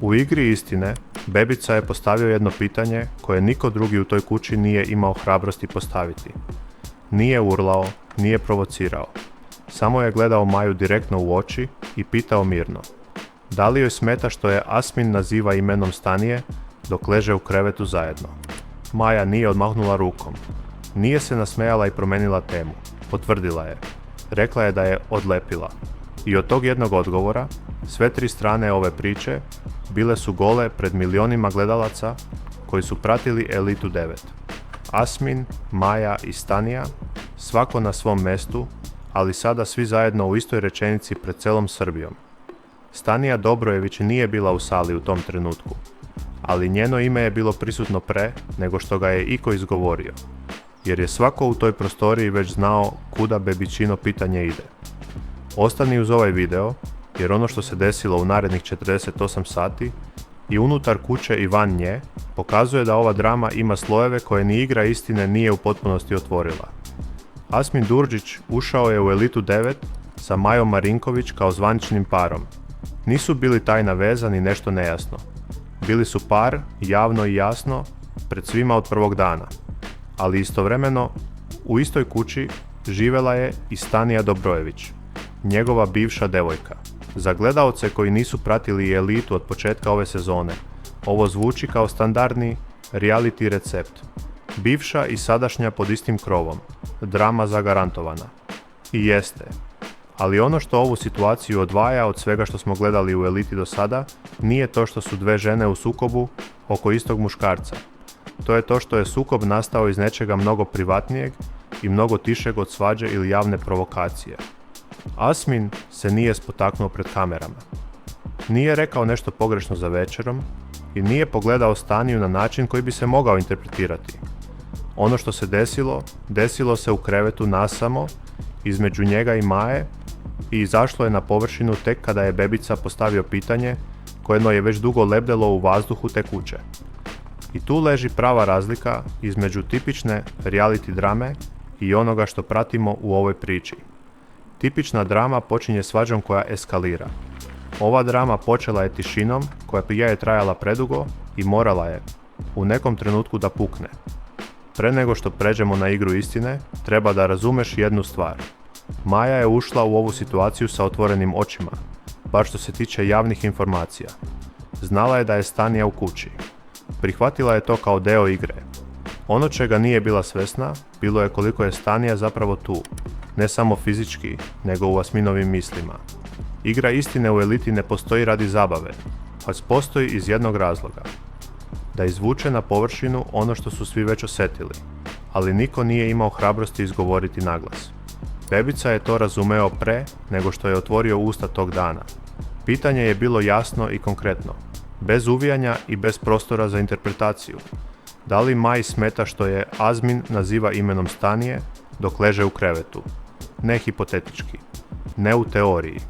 U igri istine, Bebica je postavio jedno pitanje koje niko drugi u toj kući nije imao hrabrosti postaviti. Nije urlao, nije provocirao. Samo je gledao Maju direktno u oči i pitao mirno. Da li joj smeta što je Asmin naziva imenom Stanije dok leže u krevetu zajedno? Maja nije odmahnula rukom. Nije se nasmejala i promenila temu. Potvrdila je. Rekla je da je odlepila. I od tog jednog odgovora, sve tri strane ove priče bile su gole pred milionima gledalaca koji su pratili Elitu 9. Asmin, Maja i Stanija, svako na svom mestu, ali sada svi zajedno u istoj rečenici pred celom Srbijom. Stanija Dobrojević nije bila u sali u tom trenutku, ali njeno ime je bilo prisutno pre nego što ga je iko izgovorio, jer je svako u toj prostoriji već znao kuda Bebičino pitanje ide. Ostani uz ovaj video, jer ono što se desilo u narednih 48 sati i unutar kuće i van nje pokazuje da ova drama ima slojeve koje ni igra istine nije u potpunosti otvorila. Asmin Đurđić ušao je u Elitu 9 sa Majom Marinković kao zvaničnim parom. Nisu bili tajna veza ni nešto nejasno. Bili su par, javno i jasno, pred svima od prvog dana. Ali istovremeno, u istoj kući živjela je i Stanija Dobrojević, njegova bivša devojka. Za gledaoce koji nisu pratili Elitu od početka ove sezone, ovo zvuči kao standardni reality recept. Bivša i sadašnja pod istim krovom. Drama zagarantovana. I jeste. Ali ono što ovu situaciju odvaja od svega što smo gledali u Eliti do sada, nije to što su dve žene u sukobu oko istog muškarca. To je to što je sukob nastao iz nečega mnogo privatnijeg i mnogo tišeg od svađe ili javne provokacije. Asmin se nije spotaknuo pred kamerama. Nije rekao nešto pogrešno za večerom i nije pogledao Staniju na način koji bi se mogao interpretirati. Ono što se desilo se u krevetu nasamo, između njega i Maje i izašlo je na površinu tek kada je Bebica postavio pitanje koje je već dugo lebdelo u vazduhu te kuće. I tu leži prava razlika između tipične reality drame i onoga što pratimo u ovoj priči. Tipična drama počinje svađom koja eskalira. Ova drama počela je tišinom koja je trajala predugo i morala je u nekom trenutku da pukne. Pre nego što pređemo na igru istine, treba da razumeš jednu stvar. Maja je ušla u ovu situaciju sa otvorenim očima, bar što se tiče javnih informacija. Znala je da je Stanija u kući. Prihvatila je to kao deo igre. Ono čega nije bila svesna, bilo je koliko je Stanija zapravo tu, ne samo fizički, nego u Asminovim mislima. Igra istine u Eliti ne postoji radi zabave, već postoji iz jednog razloga. Da izvuče na površinu ono što su svi već osjetili, ali niko nije imao hrabrosti izgovoriti naglas. Bebica je to razumeo pre nego što je otvorio usta tog dana. Pitanje je bilo jasno i konkretno, bez uvijanja i bez prostora za interpretaciju. Da li Maji smeta što je Asmin naziva imenom Stanije dok leže u krevetu? Ne hipotetički, ne u teoriji.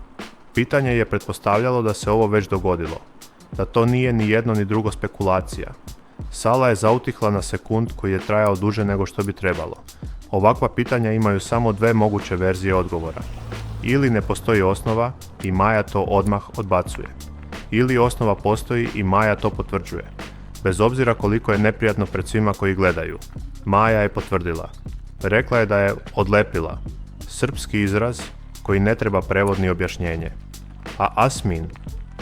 Pitanje je pretpostavljalo da se ovo već dogodilo, da to nije ni jedno ni drugo spekulacija. Sala je zautihla na sekund koji je trajao duže nego što bi trebalo. Ovakva pitanja imaju samo dve moguće verzije odgovora. Ili ne postoji osnova i Maja to odmah odbacuje. Ili osnova postoji i Maja to potvrđuje. Bez obzira koliko je neprijatno pred svima koji gledaju. Maja je potvrdila. Rekla je da je odlepila. Srpski izraz koji ne treba prevod ni objašnjenje. A Asmin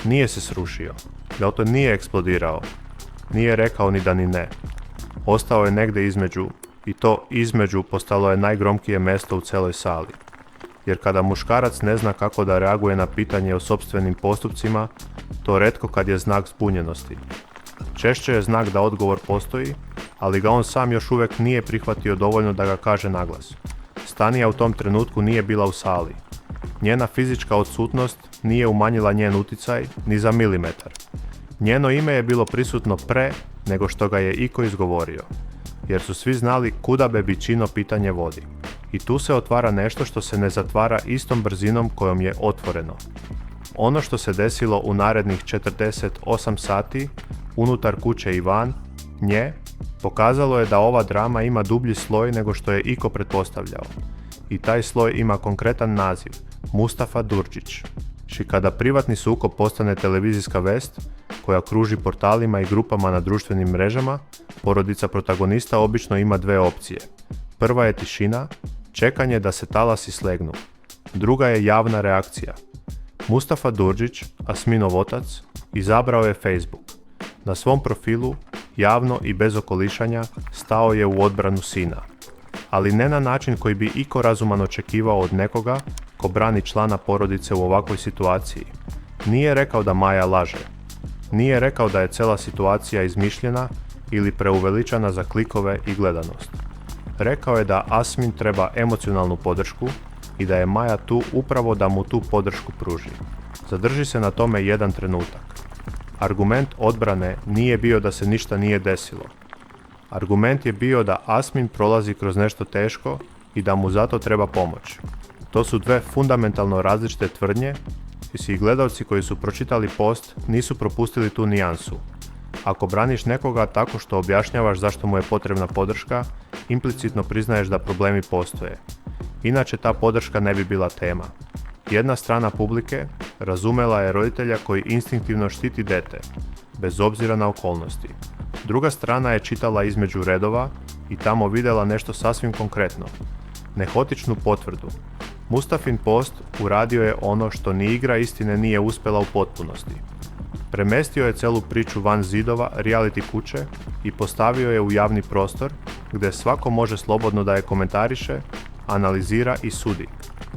nije se srušio. Auto nije eksplodirao. Nije rekao ni da ni ne. Ostao je negde između i to između postalo je najgromkije mesto u celoj sali. Jer kada muškarac ne zna kako da reaguje na pitanje o sopstvenim postupcima, to retko kad je znak zbunjenosti. Češće je znak da odgovor postoji, ali ga on sam još uvijek nije prihvatio dovoljno da ga kaže naglas. Stanija u tom trenutku nije bila u sali. Njena fizička odsutnost nije umanjila njen uticaj ni za milimetar. Njeno ime je bilo prisutno pre nego što ga je iko izgovorio, jer su svi znali kuda Bebičino pitanje vodi. I tu se otvara nešto što se ne zatvara istom brzinom kojom je otvoreno. Ono što se desilo u narednih 48 sati, unutar kuće i van, nje, pokazalo je da ova drama ima dublji sloj nego što je iko pretpostavljao. I taj sloj ima konkretan naziv, Mustafa Đurđić. kada privatni sukob postane televizijska vest koja kruži portalima i grupama na društvenim mrežama, porodica protagonista obično ima dve opcije. Prva je tišina, čekanje da se talasi slegnu. Druga je javna reakcija. Mustafa Đurđić, Asminov otac, izabrao je Facebook. Na svom profilu, javno i bez okolišanja, stao je u odbranu sina. Ali ne na način koji bi iko razuman očekivao od nekoga ko brani člana porodice u ovakvoj situaciji. Nije rekao da Maja laže. Nije rekao da je cela situacija izmišljena ili preuveličana za klikove i gledanost. Rekao je da Asmin treba emocionalnu podršku i da je Maja tu upravo da mu tu podršku pruži. Zadrži se na tome jedan trenutak. Argument odbrane nije bio da se ništa nije desilo. Argument je bio da Asmin prolazi kroz nešto teško i da mu zato treba pomoć. To su dve fundamentalno različite tvrdnje i svi gledalci koji su pročitali post nisu propustili tu nijansu. Ako braniš nekoga tako što objašnjavaš zašto mu je potrebna podrška, implicitno priznaješ da problemi postoje. Inače ta podrška ne bi bila tema. Jedna strana publike razumela je roditelja koji instinktivno štiti dete, bez obzira na okolnosti. Druga strana je čitala između redova i tamo vidjela nešto sasvim konkretno. Nehotičnu potvrdu. Mustafin post uradio je ono što ni igra istine nije uspjela u potpunosti. Premestio je celu priču van zidova reality kuće i postavio je u javni prostor gdje svako može slobodno da je komentariše, analizira i sudi.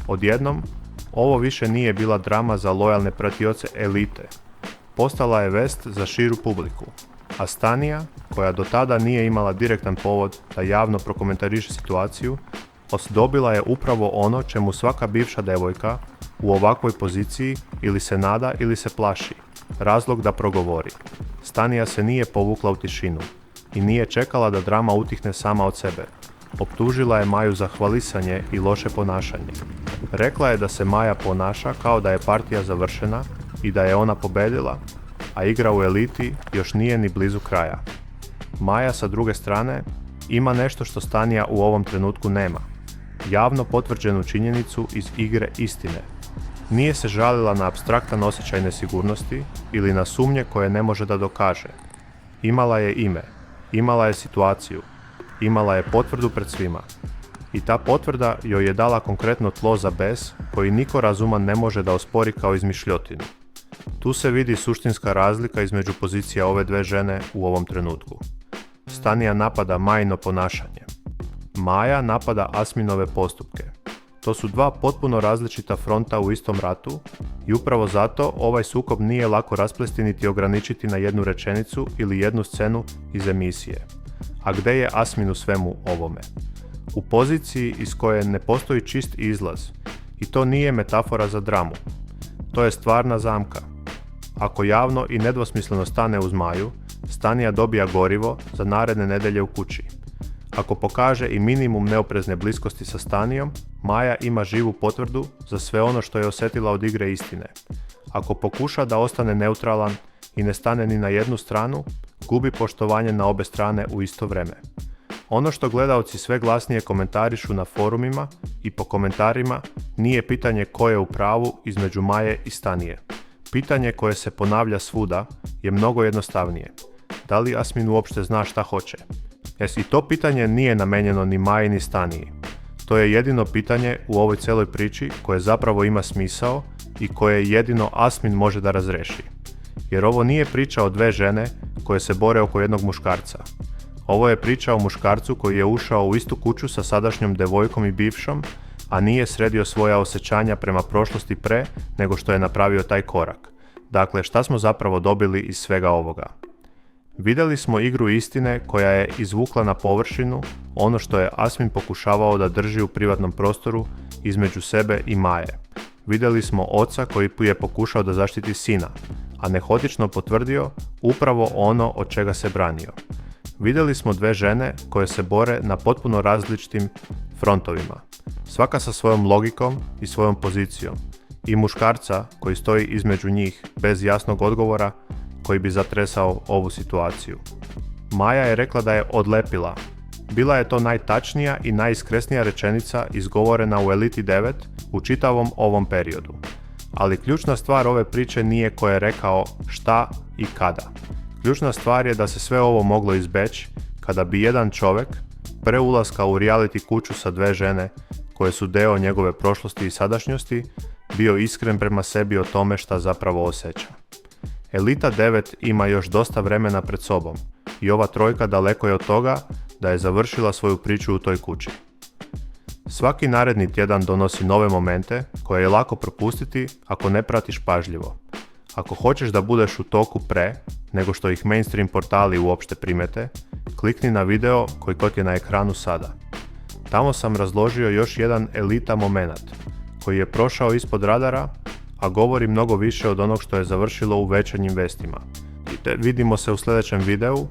Odjednom, ovo više nije bila drama za lojalne pratioce elite. Postala je vest za širu publiku. A Stanija, koja do tada nije imala direktan povod da javno prokomentariše situaciju, dobila je upravo ono čemu svaka bivša devojka u ovakvoj poziciji ili se nada ili se plaši. Razlog da progovori. Stanija se nije povukla u tišinu i nije čekala da drama utihne sama od sebe. Optužila je Maju za hvalisanje i loše ponašanje. Rekla je da se Maja ponaša kao da je partija završena i da je ona pobedila, a igra u eliti još nije ni blizu kraja. Maja, sa druge strane, ima nešto što Stanija u ovom trenutku nema. Javno potvrđenu činjenicu iz igre istine. Nije se žalila na apstraktan osjećaj nesigurnosti ili na sumnje koje ne može da dokaže. Imala je ime, imala je situaciju, imala je potvrdu pred svima. I ta potvrda joj je dala konkretno tlo za bes koji niko razuman ne može da ospori kao izmišljotinu. Tu se vidi suštinska razlika između pozicija ove dve žene u ovom trenutku. Stanija napada Majino ponašanje. Maja napada Asminove postupke. To su dva potpuno različita fronta u istom ratu i upravo zato ovaj sukob nije lako rasplesti niti ograničiti na jednu rečenicu ili jednu scenu iz emisije. A gdje je Asmin u svemu ovome? U poziciji iz koje ne postoji čist izlaz i to nije metafora za dramu. To je stvarna zamka. Ako javno i nedvosmisleno stane uz Maju, Stanija dobija gorivo za naredne nedelje u kući. Ako pokaže i minimum neoprezne bliskosti sa Stanijom, Maja ima živu potvrdu za sve ono što je osjetila od igre istine. Ako pokuša da ostane neutralan i ne stane ni na jednu stranu, gubi poštovanje na obe strane u isto vrijeme. Ono što gledaoci sve glasnije komentarišu na forumima i po komentarima nije pitanje ko je u pravu između Maje i Stanije. Pitanje koje se ponavlja svuda je mnogo jednostavnije. Da li Asmin uopšte zna šta hoće? I to pitanje nije namenjeno ni Maji ni Staniji. To je jedino pitanje u ovoj celoj priči koje zapravo ima smisao i koje jedino Asmin može da razreši. Jer ovo nije priča o dve žene koje se bore oko jednog muškarca. Ovo je priča o muškarcu koji je ušao u istu kuću sa sadašnjom devojkom i bivšom, a nije sredio svoja osjećanja prema prošlosti pre nego što je napravio taj korak. Dakle, šta smo zapravo dobili iz svega ovoga? Vidjeli smo igru istine koja je izvukla na površinu ono što je Asmin pokušavao da drži u privatnom prostoru između sebe i Maje. Vidjeli smo oca koji je pokušao da zaštiti sina, a nehotično potvrdio upravo ono od čega se branio. Vidjeli smo dve žene koje se bore na potpuno različitim frontovima, svaka sa svojom logikom i svojom pozicijom, i muškarca koji stoji između njih bez jasnog odgovora koji bi zatresao ovu situaciju. Maja je rekla da je odlepila. Bila je to najtačnija i najiskresnija rečenica izgovorena u Eliti 9 u čitavom ovom periodu. Ali ključna stvar ove priče nije ko je rekao šta i kada. Ključna stvar je da se sve ovo moglo izbeći kada bi jedan čovjek pre ulaska u reality kuću sa dve žene koje su deo njegove prošlosti i sadašnjosti bio iskren prema sebi o tome šta zapravo osjeća. Elita 9 ima još dosta vremena pred sobom i ova trojka daleko je od toga da je završila svoju priču u toj kući. Svaki naredni tjedan donosi nove momente koje je lako propustiti ako ne pratiš pažljivo. Ako hoćeš da budeš u toku pre nego što ih mainstream portali uopšte primete, klikni na video koji kod je na ekranu sada. Tamo sam razložio još jedan elita moment koji je prošao ispod radara, a govori mnogo više od onog što je završilo u večernjim vestima. Vidimo se u sljedećem videu